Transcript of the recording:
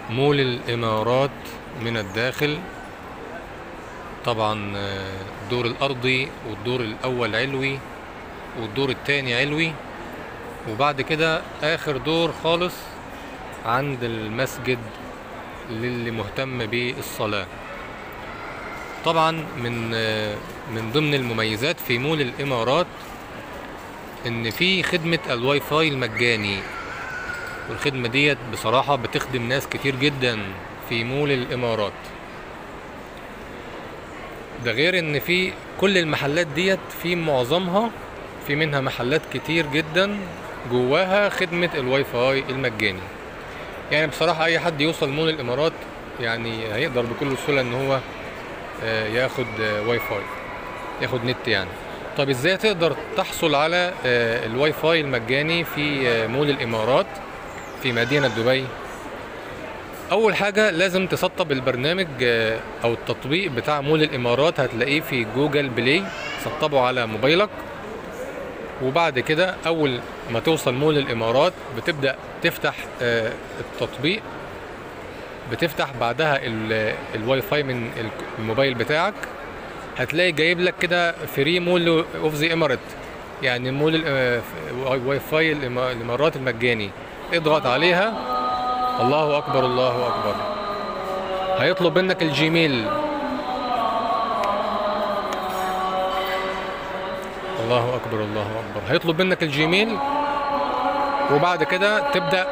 مول الإمارات من الداخل. طبعا الدور الأرضي والدور الأول علوي والدور التاني علوي، وبعد كده آخر دور خالص عند المسجد للي مهتم بالصلاة. طبعا من ضمن المميزات في مول الإمارات إن في خدمة الواي فاي المجاني، والخدمة ديت بصراحة بتخدم ناس كتير جدا في مول الإمارات. ده غير ان في كل المحلات ديت في معظمها، في منها محلات كتير جدا جواها خدمة الواي فاي المجاني. يعني بصراحة اي حد يوصل مول الامارات يعني هيقدر بكل سهولة ان هو ياخد واي فاي، ياخد نت يعني. طب ازاي تقدر تحصل على الواي فاي المجاني في مول الامارات في مدينة دبي؟ اول حاجة لازم تسطب البرنامج او التطبيق بتاع مول الامارات، هتلاقيه في جوجل بلاي، سطبه على موبايلك. وبعد كده اول ما توصل مول الامارات بتبدأ تفتح التطبيق، بتفتح بعدها الواي فاي من الموبايل بتاعك. هتلاقي جايب لك كده فري مول اوف ذا امارات، يعني مول واي فاي الامارات المجاني. اضغط عليها. الله اكبر الله اكبر. هيطلب منك الجيميل. الله اكبر الله اكبر. هيطلب منك الجيميل، وبعد كده تبدأ